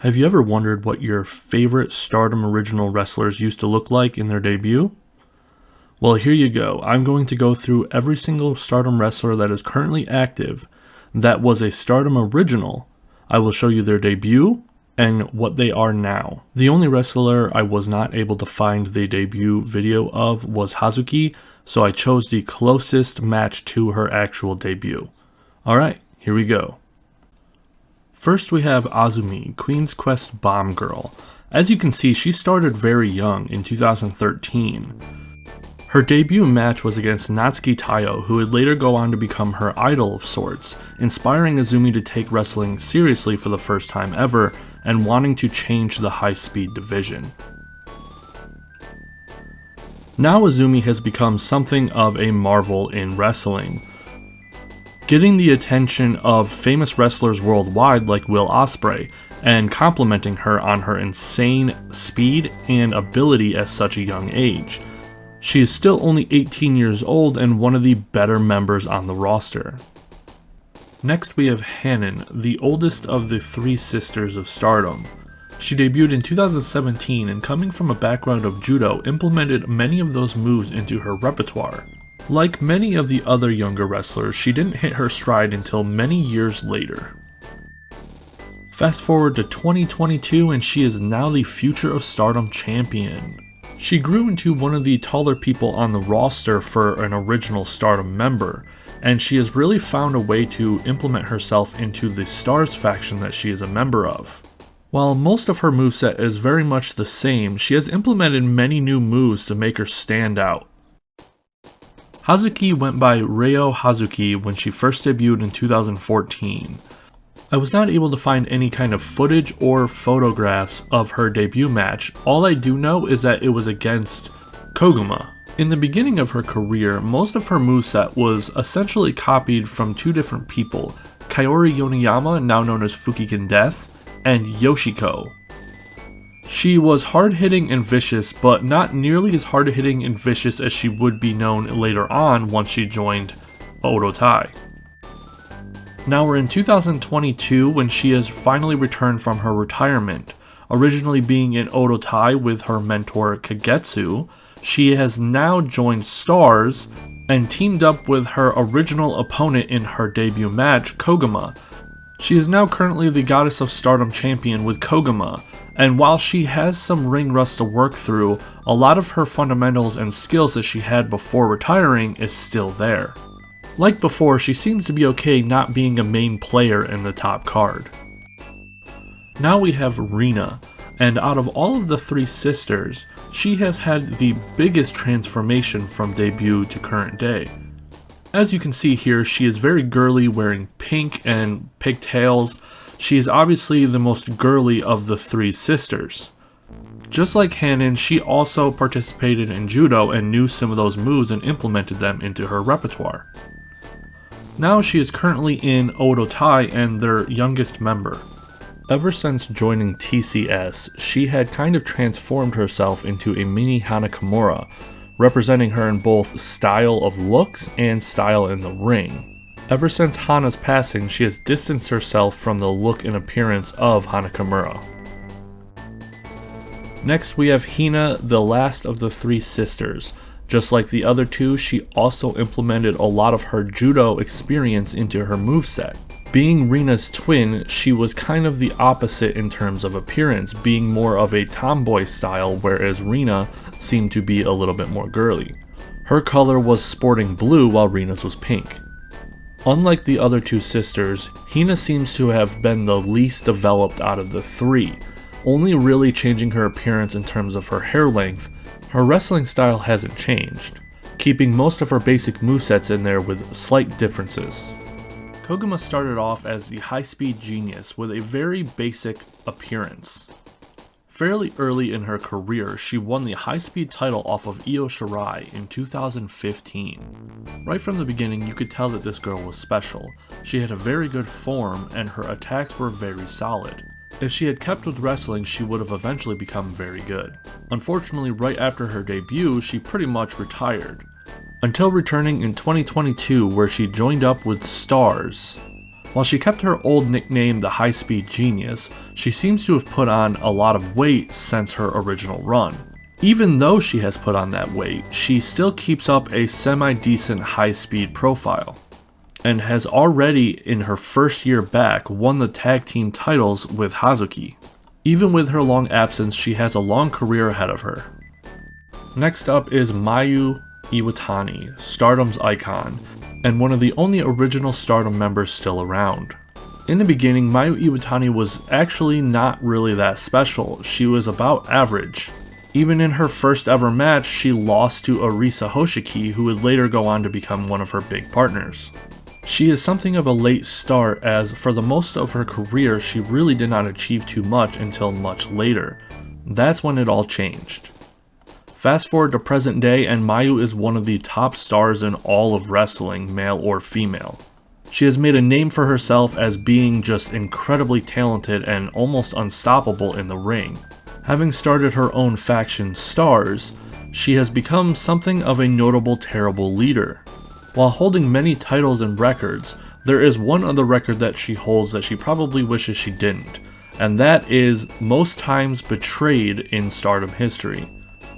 Have you ever wondered what your favorite Stardom original wrestlers used to look like in their debut? Well, here you go. I'm going to go through every single Stardom wrestler that is currently active that was a Stardom original. I will show you their debut and what they are now. The only wrestler I was not able to find the debut video of was Hazuki, so I chose the closest match to her actual debut. Alright, here we go. First we have Azumi, Queen's Quest Bomb Girl. As you can see, she started very young in 2013. Her debut match was against Natsuki Taiyo, who would later go on to become her idol of sorts, inspiring Azumi to take wrestling seriously for the first time ever and wanting to change the high-speed division. Now Azumi has become something of a marvel in wrestling, getting the attention of famous wrestlers worldwide like Will Ospreay, and complimenting her on her insane speed and ability at such a young age. She is still only 18 years old and one of the better members on the roster. Next we have Hannan, the oldest of the three sisters of Stardom. She debuted in 2017 and, coming from a background of judo, implemented many of those moves into her repertoire. Like many of the other younger wrestlers, she didn't hit her stride until many years later. Fast forward to 2022 and she is now the Future of Stardom champion. She grew into one of the taller people on the roster for an original Stardom member, and she has really found a way to implement herself into the Stars faction that she is a member of. While most of her moveset is very much the same, she has implemented many new moves to make her stand out. Hazuki went by Ryo Hazuki when she first debuted in 2014. I was not able to find any kind of footage or photographs of her debut match. All I do know is that it was against Kogama. In the beginning of her career, most of her moveset was essentially copied from two different people, Kaori Yoneyama, now known as Fukigen Death, and Yoshiko. She was hard-hitting and vicious, but not nearly as hard-hitting and vicious as she would be known later on once she joined Odotai. Now we're in 2022 when she has finally returned from her retirement. Originally being in Odotai with her mentor Kagetsu, she has now joined Stars and teamed up with her original opponent in her debut match, Kogama. She is now currently the Goddess of Stardom champion with Kogama, and while she has some ring rust to work through, a lot of her fundamentals and skills that she had before retiring is still there. Like before, she seems to be okay not being a main player in the top card. Now we have Rina, and out of all of the three sisters, she has had the biggest transformation from debut to current day. As you can see here, she is very girly, wearing pink and pigtails. She is obviously the most girly of the three sisters. Just like Hannan, she also participated in judo and knew some of those moves and implemented them into her repertoire. Now she is currently in Odotai and their youngest member. Ever since joining TCS, she had kind of transformed herself into a mini Hana Kimura, representing her in both style of looks and style in the ring. Ever since Hana's passing, she has distanced herself from the look and appearance of Hana Kimura. Next we have Hina, the last of the three sisters. Just like the other two, she also implemented a lot of her judo experience into her moveset. Being Rina's twin, she was kind of the opposite in terms of appearance, being more of a tomboy style, whereas Rina seemed to be a little bit more girly. Her color was sporting blue while Rina's was pink. Unlike the other two sisters, Hina seems to have been the least developed out of the three, only really changing her appearance in terms of her hair length. Her wrestling style hasn't changed, keeping most of her basic movesets in there with slight differences. Kogama started off as the high-speed genius with a very basic appearance. Fairly early in her career, she won the high-speed title off of Io Shirai in 2015. Right from the beginning, you could tell that this girl was special. She had a very good form, and her attacks were very solid. If she had kept with wrestling, she would have eventually become very good. Unfortunately, right after her debut, she pretty much retired, until returning in 2022 where she joined up with Stars. While she kept her old nickname the High Speed Genius, she seems to have put on a lot of weight since her original run. Even though she has put on that weight, she still keeps up a semi-decent high-speed profile, and has already, in her first year back, won the tag team titles with Hazuki. Even with her long absence, she has a long career ahead of her. Next up is Maiu Iwatani, Stardom's icon, and one of the only original Stardom members still around. In the beginning, Maiu Iwatani was actually not really that special. She was about average. Even in her first ever match, she lost to Arisa Hoshiki, who would later go on to become one of her big partners. She is something of a late start, as for the most of her career she really did not achieve too much until much later. That's when it all changed. Fast forward to present day, and Maiu is one of the top stars in all of wrestling, male or female. She has made a name for herself as being just incredibly talented and almost unstoppable in the ring. Having started her own faction, Stars, she has become something of a notable terrible leader. While holding many titles and records, there is one other record that she holds that she probably wishes she didn't, and that is most times betrayed in Stardom history.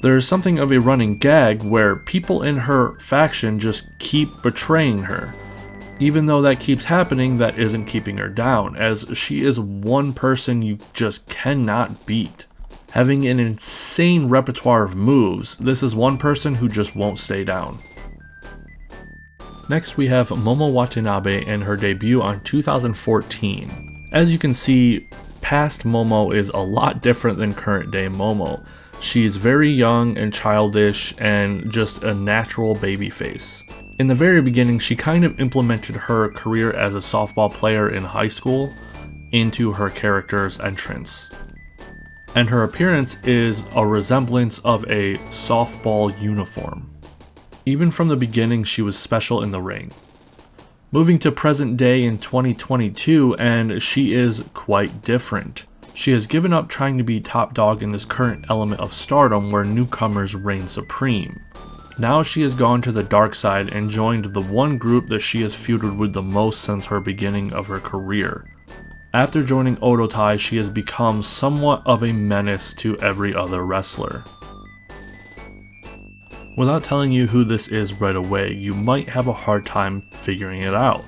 There is something of a running gag where people in her faction just keep betraying her. Even though that keeps happening, that isn't keeping her down, as she is one person you just cannot beat. Having an insane repertoire of moves, this is one person who just won't stay down. Next we have Momo Watanabe and her debut on 2014. As you can see, past Momo is a lot different than current day Momo. She's very young and childish and just a natural baby face. In the very beginning, she kind of implemented her career as a softball player in high school into her character's entrance. And her appearance is a resemblance of a softball uniform. Even from the beginning, she was special in the ring. Moving to present day in 2022, and she is quite different. She has given up trying to be top dog in this current element of Stardom where newcomers reign supreme. Now she has gone to the dark side and joined the one group that she has feuded with the most since her beginning of her career. After joining Odotai, she has become somewhat of a menace to every other wrestler. Without telling you who this is right away, you might have a hard time figuring it out.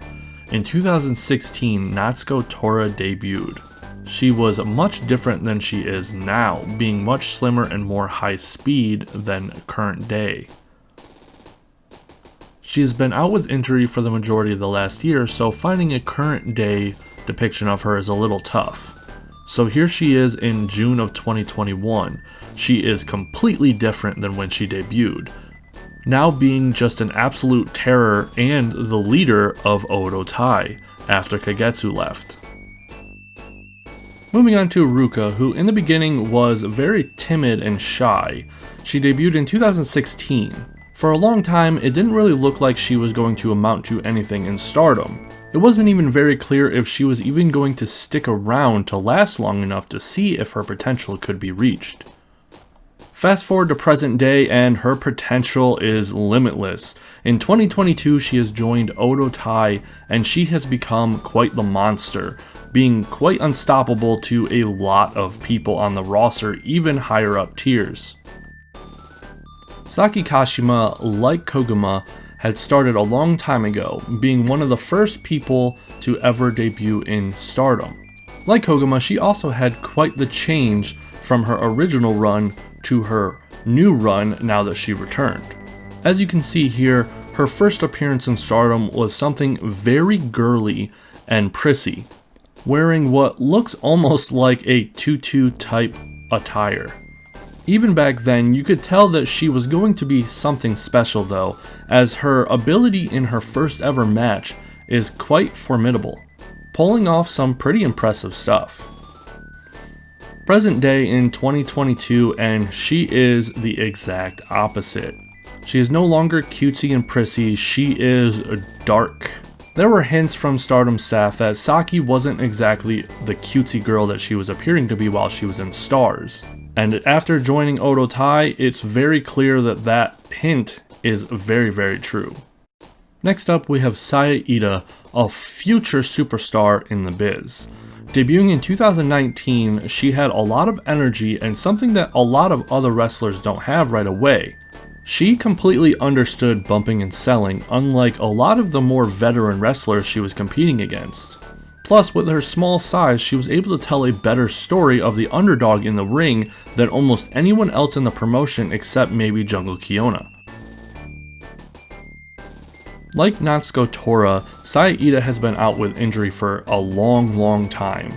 In 2016, Natsuko Tora debuted. She was much different than she is now, being much slimmer and more high speed than current day. She has been out with injury for the majority of the last year, so finding a current day depiction of her is a little tough. So here she is in June of 2021. She is completely different than when she debuted, now being just an absolute terror and the leader of Odotai after Kagetsu left. Moving on to Ruka, who in the beginning was very timid and shy. She debuted in 2016. For a long time, it didn't really look like she was going to amount to anything in Stardom. It wasn't even very clear if she was even going to stick around to last long enough to see if her potential could be reached. Fast forward to present day, and her potential is limitless. In 2022, she has joined Odotai, and she has become quite the monster, being quite unstoppable to a lot of people on the roster, even higher up tiers. Saki Kashima, like Kogama, had started a long time ago, being one of the first people to ever debut in Stardom. Like Kogama, she also had quite the change from her original run to her new run now that she returned. As you can see here, her first appearance in Stardom was something very girly and prissy, wearing what looks almost like a tutu type attire. Even back then, you could tell that she was going to be something special though, as her ability in her first ever match is quite formidable, pulling off some pretty impressive stuff. Present day in 2022, and she is the exact opposite. She is no longer cutesy and prissy, she is dark. There were hints from Stardom staff that Saki wasn't exactly the cutesy girl that she was appearing to be while she was in Stars. And after joining Odotai, it's very clear that that hint is very, very true. Next up, we have Syeda, a future superstar in the biz. Debuting in 2019, she had a lot of energy and something that a lot of other wrestlers don't have right away. She completely understood bumping and selling, unlike a lot of the more veteran wrestlers she was competing against. Plus, with her small size, she was able to tell a better story of the underdog in the ring than almost anyone else in the promotion except maybe Jungle Kyona. Like Natsuko Tora, Syeda has been out with injury for a long time.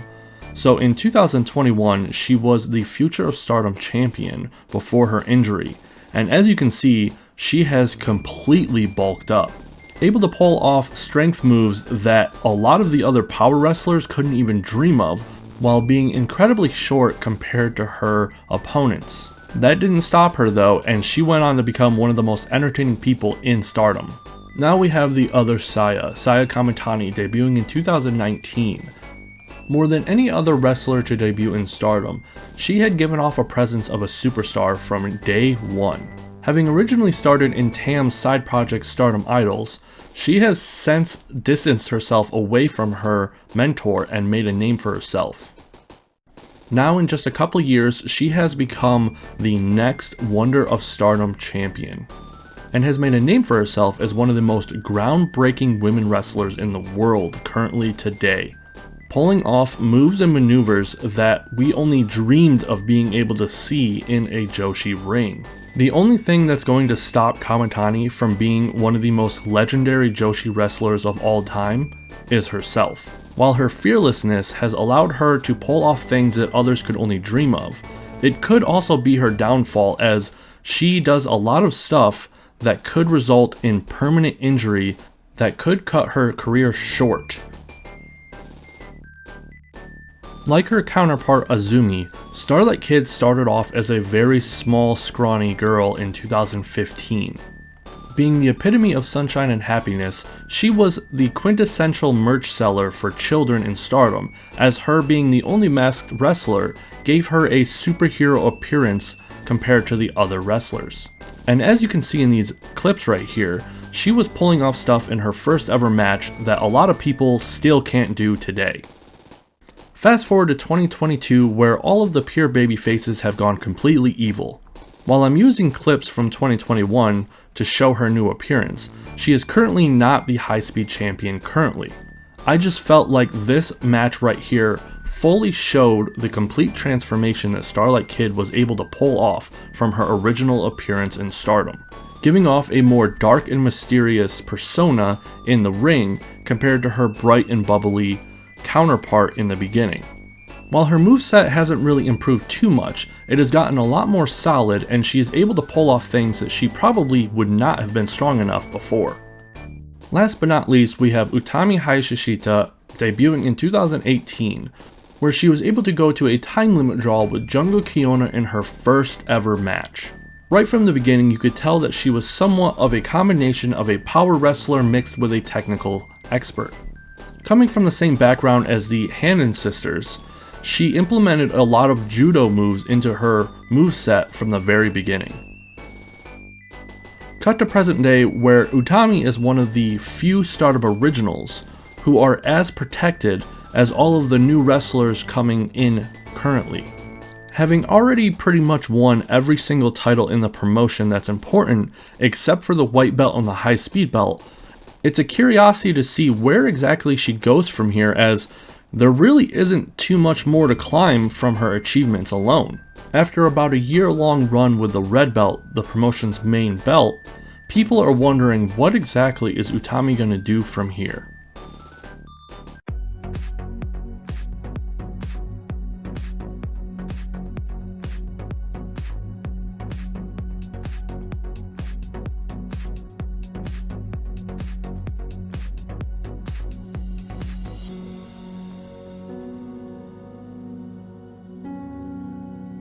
So in 2021, she was the Future of Stardom champion before her injury, and as you can see, she has completely bulked up, able to pull off strength moves that a lot of the other power wrestlers couldn't even dream of, while being incredibly short compared to her opponents. That didn't stop her though, and she went on to become one of the most entertaining people in Stardom. Now we have the other Saya Kamitani, debuting in 2019. More than any other wrestler to debut in Stardom, she had given off a presence of a superstar from day one. Having originally started in Tam's side project Stardom Idols, she has since distanced herself away from her mentor and made a name for herself. Now in just a couple years, she has become the next Wonder of Stardom champion, and has made a name for herself as one of the most groundbreaking women wrestlers in the world currently today, pulling off moves and maneuvers that we only dreamed of being able to see in a Joshi ring. The only thing that's going to stop Kamitani from being one of the most legendary Joshi wrestlers of all time is herself. While her fearlessness has allowed her to pull off things that others could only dream of, it could also be her downfall, as she does a lot of stuff that could result in permanent injury that could cut her career short. Like her counterpart Azumi, Starlight Kid started off as a very small, scrawny girl in 2015. Being the epitome of sunshine and happiness, she was the quintessential merch seller for children in Stardom, as her being the only masked wrestler gave her a superhero appearance compared to the other wrestlers. And as you can see in these clips right here, she was pulling off stuff in her first ever match that a lot of people still can't do today. Fast forward to 2022, where all of the pure baby faces have gone completely evil. While I'm using clips from 2021 to show her new appearance, she is currently not the high-speed champion currently. I just felt like this match right here fully showed the complete transformation that Starlight Kid was able to pull off from her original appearance in Stardom, giving off a more dark and mysterious persona in the ring compared to her bright and bubbly counterpart in the beginning. While her moveset hasn't really improved too much, it has gotten a lot more solid, and she is able to pull off things that she probably would not have been strong enough before. Last but not least, we have Utami Hai Shishita, debuting in 2018, where she was able to go to a time limit draw with Jungle Kyona in her first ever match. Right from the beginning, you could tell that she was somewhat of a combination of a power wrestler mixed with a technical expert. Coming from the same background as the Hannan sisters, she implemented a lot of judo moves into her moveset from the very beginning. Cut to present day, where Utami is one of the few Stardom originals who are as protected as all of the new wrestlers coming in currently. Having already pretty much won every single title in the promotion that's important, except for the white belt and the high speed belt, it's a curiosity to see where exactly she goes from here, as there really isn't too much more to climb from her achievements alone. After about a year-long run with the red belt, the promotion's main belt, people are wondering what exactly is Utami gonna do from here.